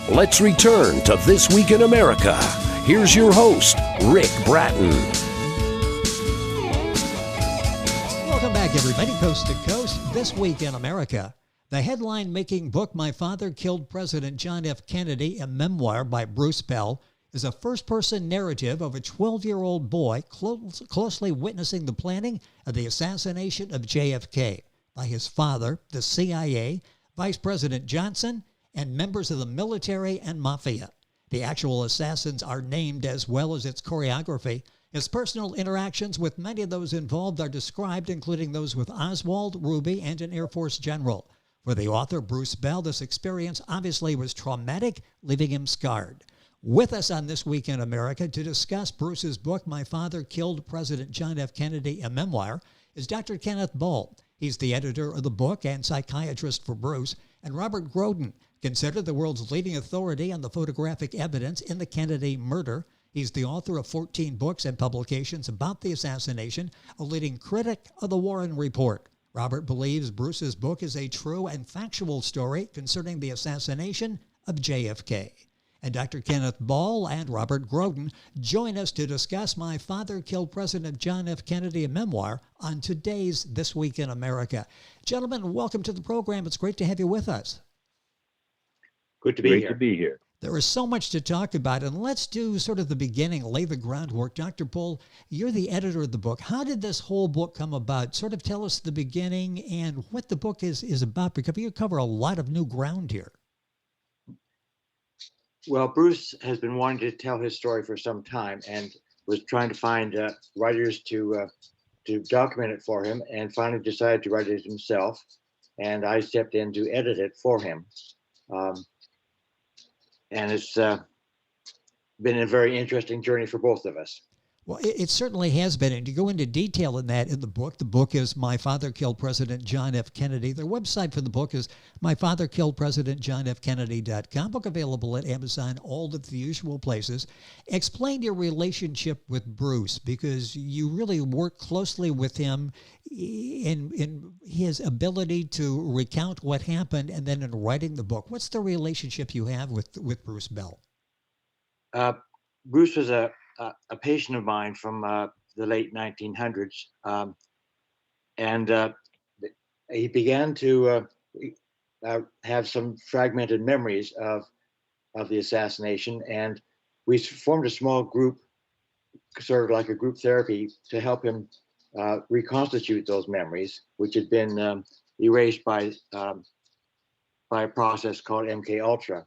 Let's return to This Week in America. Here's your host, Rick Bratton. Welcome back, everybody, coast to coast. This Week in America. The headline-making book, My Father Killed President John F. Kennedy, a memoir by Bruce Bell, is a first-person narrative of a 12-year-old boy closely witnessing the planning of the assassination of JFK by his father, the CIA, Vice President Johnson, and members of the military and mafia. The actual assassins are named as well as its choreography. His personal interactions with many of those involved are described, including those with Oswald, Ruby, and an Air Force general. For the author, Bruce Bell, this experience obviously was traumatic, leaving him scarred. With us on This Week in America to discuss Bruce's book, My Father Killed President John F. Kennedy, a Memoir, is Dr. Kenneth Bull. He's the editor of the book and psychiatrist for Bruce, and Robert Groden, considered the world's leading authority on the photographic evidence in the Kennedy murder. He's the author of 14 books and publications about the assassination, a leading critic of the Warren Report. Robert believes Bruce's book is a true and factual story concerning the assassination of JFK. And Dr. Kenneth Bull and Robert Groden join us to discuss My Father Killed President John F. Kennedy, a memoir, on today's This Week in America. Gentlemen, welcome to the program. It's great to have you with us. Good to be here. Great to be here. There is so much to talk about, and let's do sort of the beginning, lay the groundwork. Dr. Bull, you're the editor of the book. How did this whole book come about? Sort of tell us the beginning and what the book is about, because you cover a lot of new ground here. Well, Bruce has been wanting to tell his story for some time and was trying to find writers to document it for him, and finally decided to write it himself. And I stepped in to edit it for him. And it's been a very interesting journey for both of us. Well, it certainly has been, and you go into detail in that in the book. The book is My Father Killed President John F. Kennedy. Their website for the book is myfatherkilledpresidentjohnfkennedy.com. Book available at Amazon, all of the usual places. Explain your relationship with Bruce, because you really work closely with him in his ability to recount what happened and then in writing the book. What's the relationship you have with Bruce Bell? Bruce was a patient of mine from the late 1900s, and he began to have some fragmented memories of the assassination, and we formed a small group, sort of like a group therapy, to help him reconstitute those memories, which had been erased by a process called MK Ultra,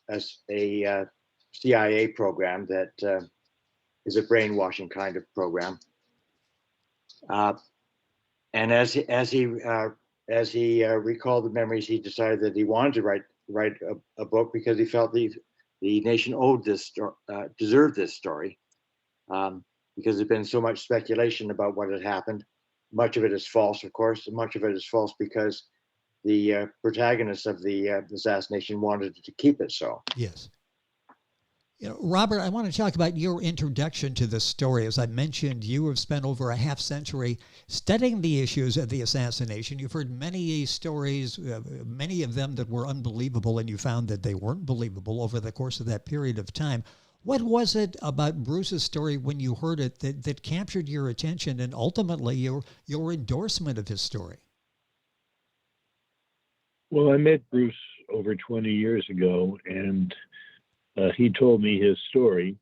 as a CIA program that is a brainwashing kind of program. And as he recalled the memories, he decided that he wanted to write a book because he felt the nation owed deserved this story, because there's been so much speculation about what had happened. Much of it is false, of course, and much of it is false because the protagonists of the assassination wanted to keep it so. Yes. You know, Robert, I want to talk about your introduction to this story. As I mentioned, you have spent over a half century studying the issues of the assassination. You've heard many stories, many of them that were unbelievable, and you found that they weren't believable over the course of that period of time. What was it about Bruce's story when you heard it that captured your attention and ultimately your endorsement of his story? Well, I met Bruce over 20 years ago, and he told me his story,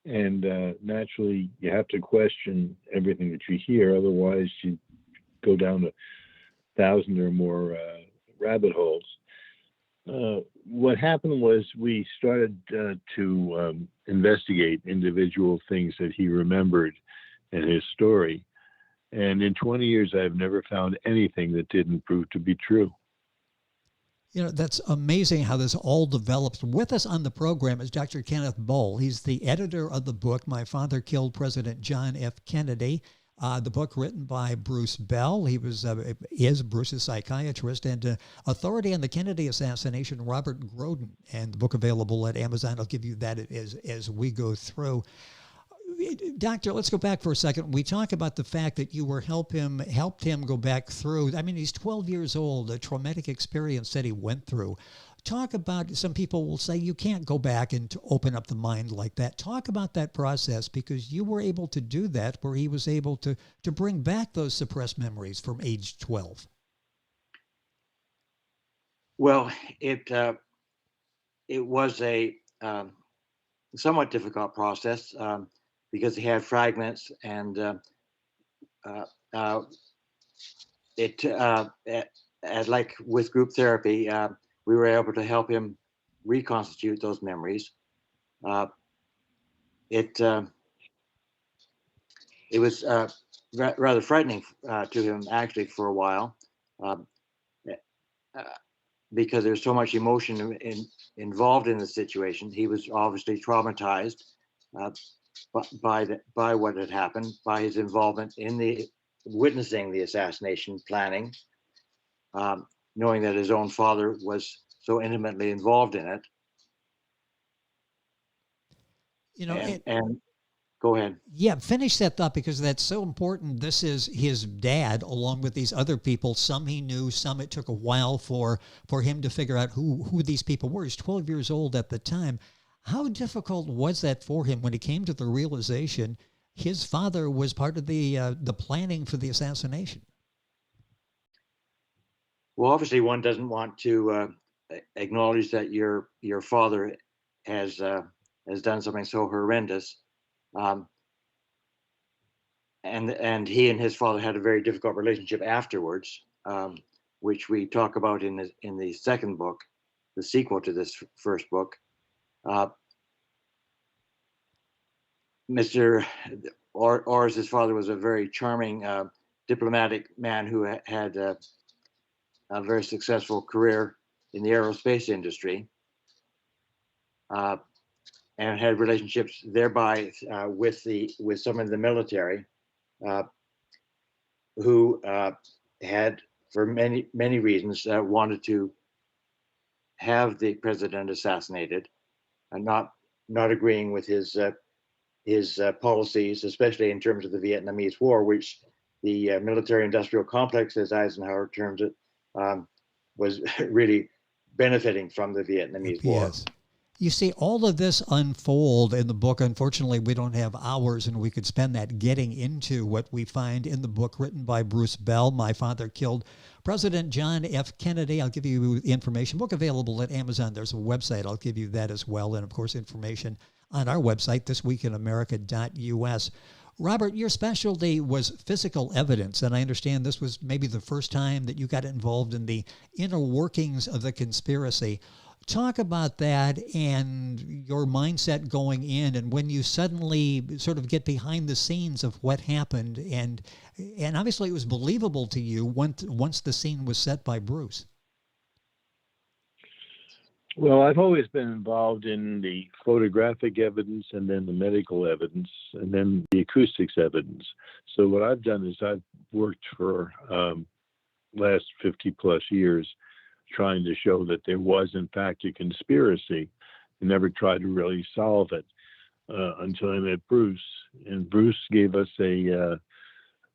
and naturally you have to question everything that you hear, otherwise you go down 1,000 or more rabbit holes. What happened was we started to investigate individual things that he remembered in his story, and in 20 years I've never found anything that didn't prove to be true. You know, that's amazing how this all develops. With us on the program is Dr. Kenneth Bull. He's the editor of the book, My Father Killed President John F. Kennedy, the book written by Bruce Bell. He is Bruce's psychiatrist, and authority on the Kennedy assassination, Robert Groden, and the book available at Amazon. I'll give you that as we go through. Doctor, let's go back for a second. We talk about the fact that you helped him go back through. I mean, he's 12 years old, a traumatic experience that he went through. Talk about, some people will say you can't go back and to open up the mind like that. Talk about that process, because you were able to do that, where he was able to bring back those suppressed memories from age 12. Well, it was a somewhat difficult process because he had fragments, and like with group therapy, we were able to help him reconstitute those memories. It was rather frightening to him, actually, for a while, because there's so much emotion involved in the situation. He was obviously traumatized by what had happened, by his involvement in witnessing the assassination planning, knowing that his own father was so intimately involved in it. You know, and go ahead. Yeah, finish that thought, because that's so important. This is his dad, along with these other people. Some he knew, some it took a while for him to figure out who these people were. He's 12 years old at the time. How difficult was that for him when he came to the realization his father was part of the planning for the assassination? Well, obviously, one doesn't want to acknowledge that your father has done something so horrendous. And he and his father had a very difficult relationship afterwards, which we talk about in the second book, the sequel to this first book. Mr. Orrs, his father, was a very charming diplomatic man who had a very successful career in the aerospace industry, and had relationships thereby with some of the military, who had, for many reasons, wanted to have the president assassinated, and not agreeing with his policies, especially in terms of the Vietnamese War, which the military-industrial complex, as Eisenhower terms it, was really benefiting from the Vietnamese War. Yes. You see all of this unfold in the book. Unfortunately, we don't have hours, and we could spend that getting into what we find in the book written by Bruce Bell, My Father Killed President John F. Kennedy. I'll give you the information. Book available at Amazon. There's a website. I'll give you that as well. And, of course, information on our website, thisweekinamerica.us. Robert, your specialty was physical evidence, and I understand this was maybe the first time that you got involved in the inner workings of the conspiracy. Talk about that and your mindset going in, and when you suddenly sort of get behind the scenes of what happened, and obviously it was believable to you once the scene was set by Bruce. Well, I've always been involved in the photographic evidence, and then the medical evidence, and then the acoustics evidence. So what I've done is I've worked for last 50 plus years trying to show that there was, in fact, a conspiracy, and never tried to really solve it until I met Bruce. And Bruce gave us a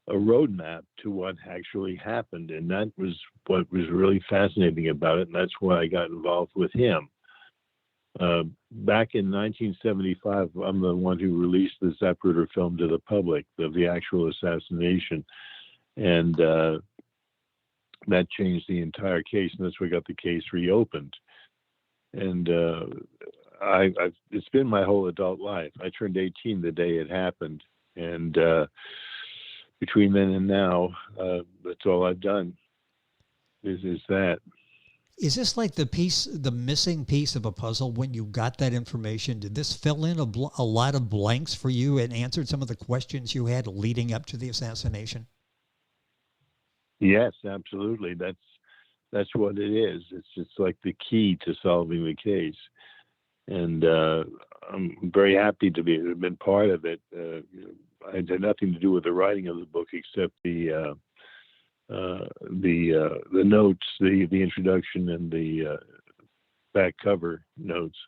roadmap to what actually happened, and that was what was really fascinating about it, and that's why I got involved with him. Back in 1975, I'm the one who released the Zapruder film to the public, of the actual assassination, and that changed the entire case, and that's what got the case reopened. And it's been my whole adult life. I turned 18 the day it happened, and between then and now, that's all I've done. Is that. Is this like the missing piece of a puzzle when you got that information? Did this fill in a lot of blanks for you and answered some of the questions you had leading up to the assassination? Yes, absolutely. That's what it is. It's just like the key to solving the case. And I'm very happy to have been part of it. I had nothing to do with the writing of the book except the notes, the introduction, and the back cover notes.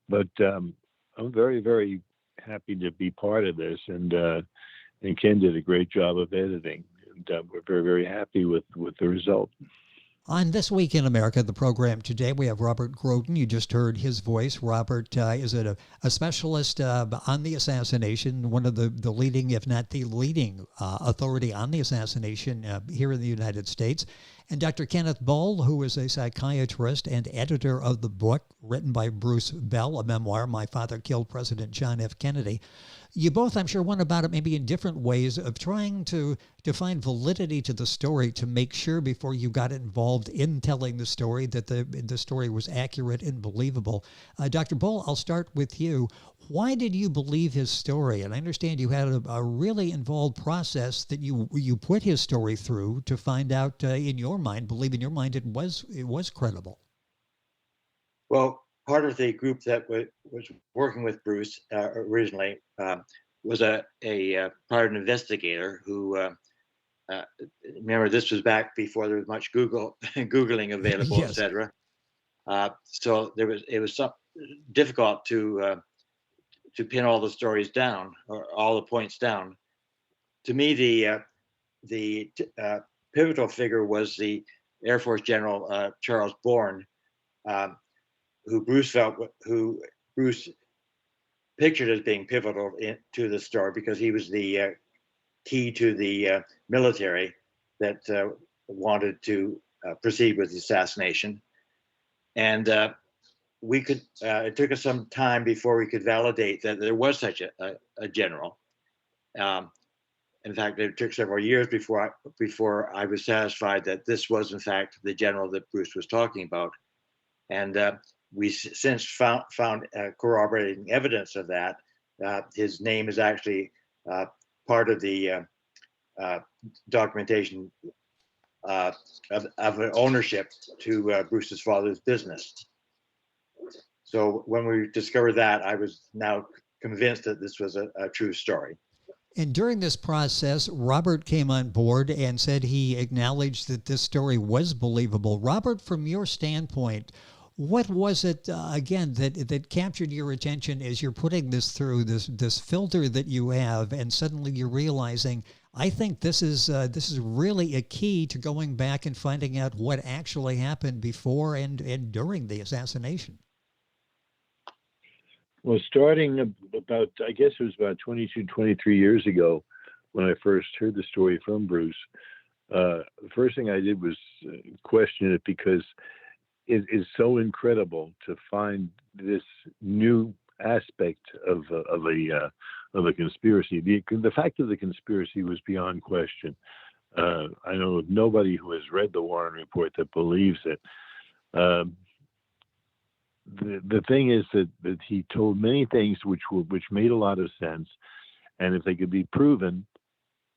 But I'm very, very happy to be part of this, and Ken did a great job of editing, and we're very, very happy with the result. On This Week in America, the program today, we have Robert Groden. You just heard his voice. Robert is a specialist on the assassination, one of the leading, if not the leading, authority on the assassination here in the United States. And Dr. Kenneth Bull, who is a psychiatrist and editor of the book written by Bruce Bell, a memoir, My Father Killed President John F. Kennedy. You both, I'm sure, went about it maybe in different ways of trying to find validity to the story, to make sure before you got involved in telling the story that the story was accurate and believable. Dr. Bull, I'll start with you. Why did you believe his story? And I understand you had a really involved process that you put his story through to find out in your mind, believe in your mind it was credible. Well, part of the group that was working with Bruce originally was a private investigator who, remember, this was back before there was much Googling available, Yes. etc. So it was difficult to pin all the stories down or all the points down. To me, the pivotal figure was the Air Force General Charles Bourne, who Bruce pictured as being pivotal to the story because he was the key to the military that wanted to proceed with the assassination. And it took us some time before we could validate that there was such a general. In fact, it took several years before I was satisfied that this was in fact the general that Bruce was talking about. And we since found corroborating evidence of that. His name is actually part of the documentation of ownership to Bruce's father's business. So when we discovered that, I was now convinced that this was a true story. And during this process, Robert came on board and said he acknowledged that this story was believable. Robert, from your standpoint, what was it, again, that captured your attention as you're putting this through this filter that you have, and suddenly you're realizing, I think this is really a key to going back and finding out what actually happened before and during the assassination? Well, starting about, I guess it was about 22, 23 years ago when I first heard the story from Bruce, the first thing I did was question it because it is so incredible to find this new aspect of a conspiracy. The fact of the conspiracy was beyond question. I know nobody who has read the Warren Report that believes it. The thing is that he told many things which made a lot of sense, and if they could be proven,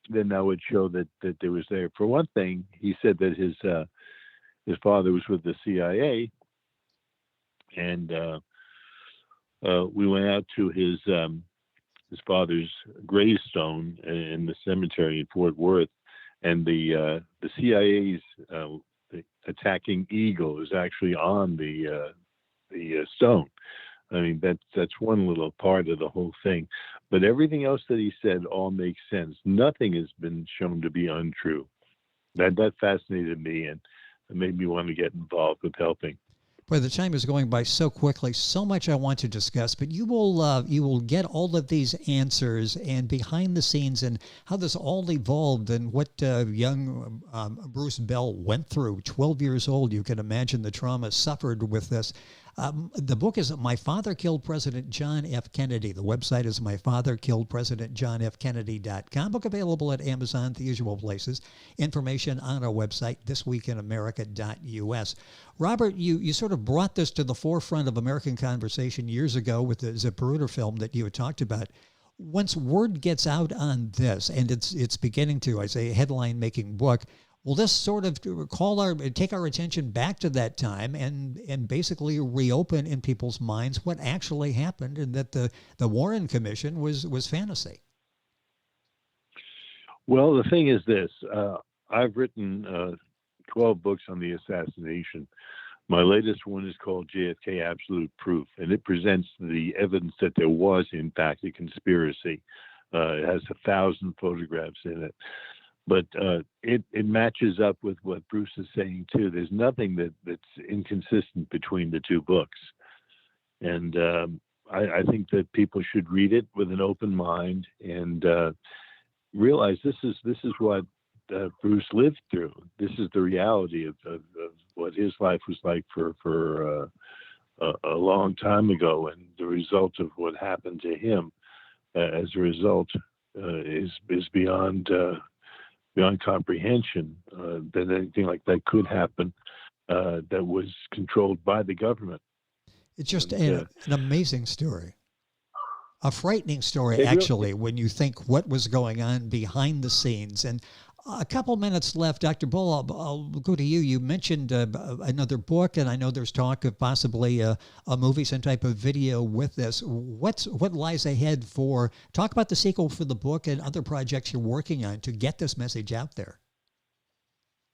then that would show that there was there. For one thing, he said that his father was with the CIA, and we went out to his father's gravestone in the cemetery in Fort Worth, and the CIA's attacking eagle is actually on the stone. I mean, that's one little part of the whole thing, but everything else that he said all makes sense. Nothing has been shown to be untrue. That fascinated me, and it made me want to get involved with helping. Boy, the time is going by so quickly. So much I want to discuss, but you will get all of these answers and behind the scenes and how this all evolved and what young Bruce Bell went through. 12 years old, you can imagine the trauma suffered with this. The book is My Father Killed President John F. Kennedy. The website is myfatherkilledpresidentjohnfkennedy.com. Book available at Amazon, the usual places. Information on our website, thisweekinamerica.us. Robert, you sort of brought this to the forefront of American conversation years ago with the Zapruder film that you had talked about. Once word gets out on this, and it's beginning to, I say, a headline-making book, will this sort of take our attention back to that time and basically reopen in people's minds what actually happened, and that the Warren Commission was fantasy? Well, the thing is this. I've written 12 books on the assassination. My latest one is called JFK Absolute Proof, and it presents the evidence that there was, in fact, a conspiracy. It has 1,000 photographs in it. But it matches up with what Bruce is saying, too. There's nothing that's inconsistent between the two books. And I think that people should read it with an open mind and realize this is what Bruce lived through. This is the reality of what his life was like for a long time ago, and the result of what happened to him as a result is beyond comprehension. That anything like that could happen that was controlled by the government. It's just an amazing story. A frightening story, actually, when you think what was going on behind the scenes. And a couple minutes left. Dr. Bull, I'll go to you. You mentioned another book, and I know there's talk of possibly a movie, some type of video with this. What lies ahead for, talk about the sequel for the book and other projects you're working on to get this message out there.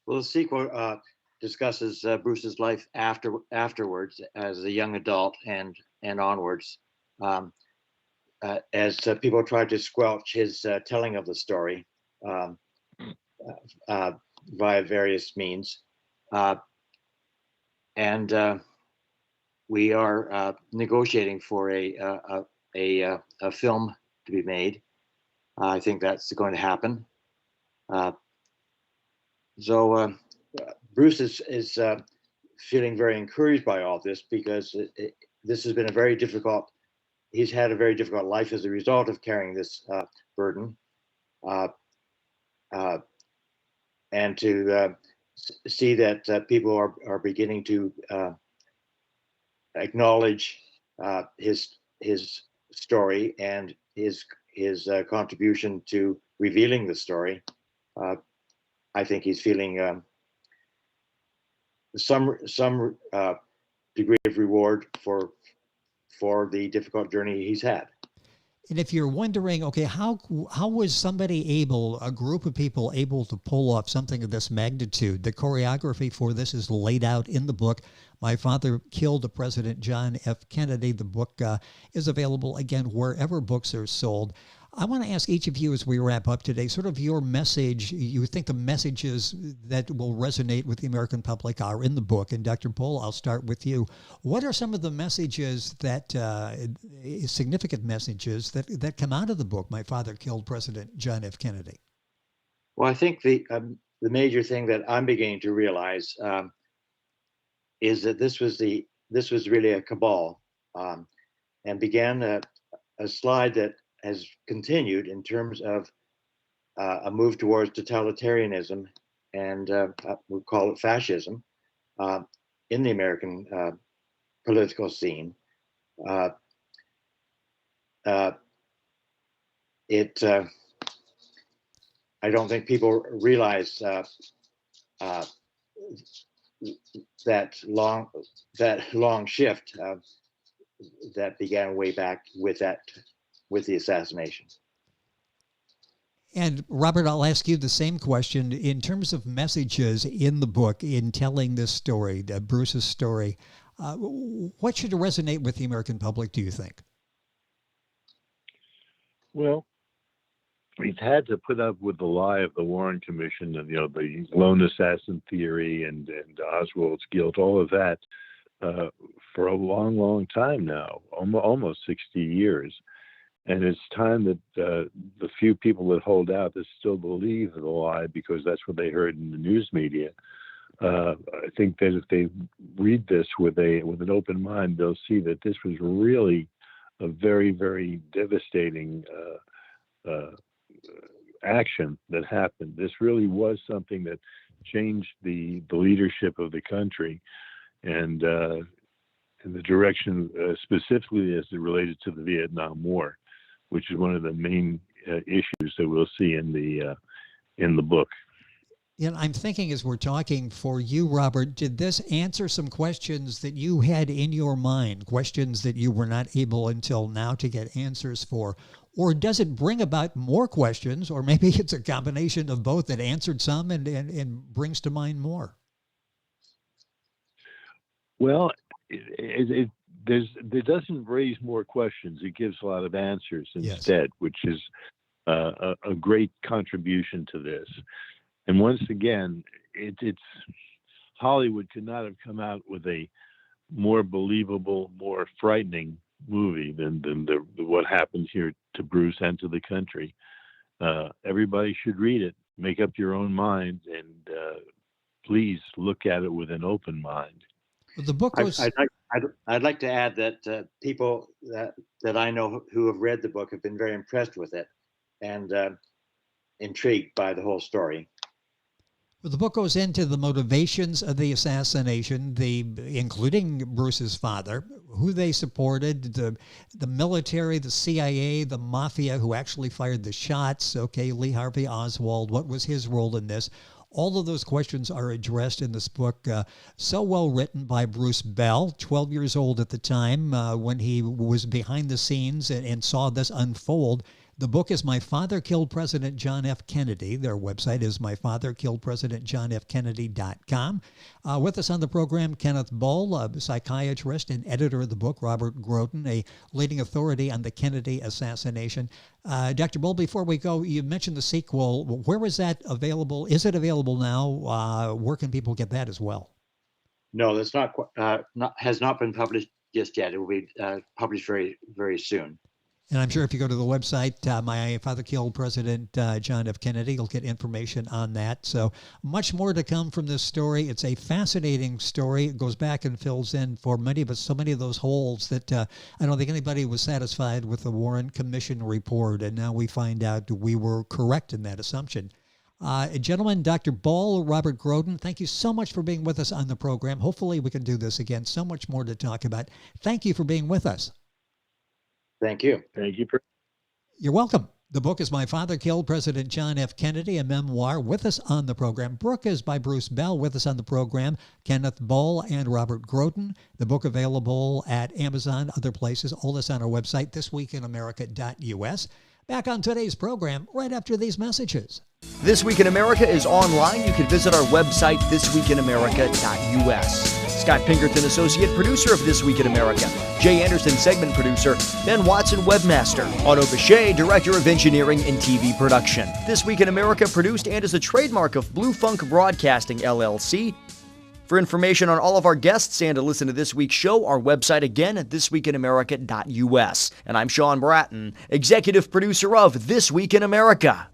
Well, the sequel discusses Bruce's life afterwards as a young adult and onwards, as people tried to squelch his telling of the story via various means, and we are negotiating for a film to be made. I think that's going to happen. So Bruce is feeling very encouraged by all this, because this has been a very difficult. He's had a very difficult life as a result of carrying this burden, and to see that people are beginning to acknowledge his story and his contribution to revealing the story. I think he's feeling some degree of reward for the difficult journey he's had. And if you're wondering, okay, how was somebody able, a group of people able to pull off something of this magnitude? The choreography for this is laid out in the book. My Father Killed President John F. Kennedy. The book is available, again, wherever books are sold. I want to ask each of you as we wrap up today, sort of your message. You think the messages that will resonate with the American public are in the book. And Dr. Bull, I'll start with you. What are some of the messages that, significant messages that come out of the book, My Father Killed President John F. Kennedy? Well, I think the major thing that I'm beginning to realize is that this was really a cabal, and began a slide that has continued in terms of a move towards totalitarianism, and we'll call it fascism, in the American political scene. I don't think people realize that long shift that began way back with the assassination. And Robert, I'll ask you the same question. In terms of messages in the book, in telling this story, Bruce's story, what should resonate with the American public, do you think? Well, we've had to put up with the lie of the Warren Commission and, the lone assassin theory and Oswald's guilt, all of that for a long, long time now, almost 60 years. And it's time that the few people that hold out that still believe the lie, because that's what they heard in the news media. I think that if they read this with an open mind, they'll see that this was really a very, very devastating action that happened. This really was something that changed the leadership of the country, and in the direction specifically as it related to the Vietnam War, which is one of the main issues that we'll see in the book. I'm thinking as we're talking, for you, Robert, did this answer some questions that you had in your mind, questions that you were not able until now to get answers for? Or does it bring about more questions, or maybe it's a combination of both that answered some and brings to mind more? Well, there doesn't raise more questions. It gives a lot of answers instead, which is a great contribution to this. And once again, it's Hollywood could not have come out with a more believable, more frightening movie than what happened here to Bruce and to the country. Everybody should read it, make up your own mind, and please look at it with an open mind. The book was. I'd like to add that people that I know who have read the book have been very impressed with it and intrigued by the whole story. Well, the book goes into the motivations of the assassination, including Bruce's father, who they supported, the military, the CIA, the mafia, who actually fired the shots. Okay, Lee Harvey Oswald, what was his role in this? All of those questions are addressed in this book, so well written by Bruce Bell, 12 years old at the time when he was behind the scenes and saw this unfold. The book is My Father Killed President John F. Kennedy. Their website is myfatherkilledpresidentjohnfkennedy.com. With us on the program, Kenneth Bull, a psychiatrist and editor of the book, Robert Groden, a leading authority on the Kennedy assassination. Dr. Bull, before we go, you mentioned the sequel. Where is that available? Is it available now? Where can people get that as well? No, that's has not been published just yet. It will be published very, very soon. And I'm sure if you go to the website, My Father Killed President John F. Kennedy, you'll get information on that. So much more to come from this story. It's a fascinating story. It goes back and fills in for many of us so many of those holes that I don't think anybody was satisfied with the Warren Commission report. And now we find out we were correct in that assumption. Gentlemen, Dr. Bull, Robert Groden, thank you so much for being with us on the program. Hopefully we can do this again. So much more to talk about. Thank you for being with us. Thank you. Thank you. You're welcome. The book is My Father Killed President John F. Kennedy, a memoir. With us on the program, Brooke is by Bruce Bell. With us on the program, Kenneth Bull and Robert Groden. The book available at Amazon, other places. All this on our website, thisweekinamerica.us. Back on today's program right after these messages. This Week in America is online. You can visit our website, thisweekinamerica.us. Scott Pinkerton, associate producer of This Week in America. Jay Anderson, segment producer. Ben Watson, webmaster. Otto Bechet, director of engineering and TV production. This Week in America produced and is a trademark of Blue Funk Broadcasting, LLC. For information on all of our guests and to listen to this week's show, our website again at thisweekinamerica.us. And I'm Sean Bratton, executive producer of This Week in America.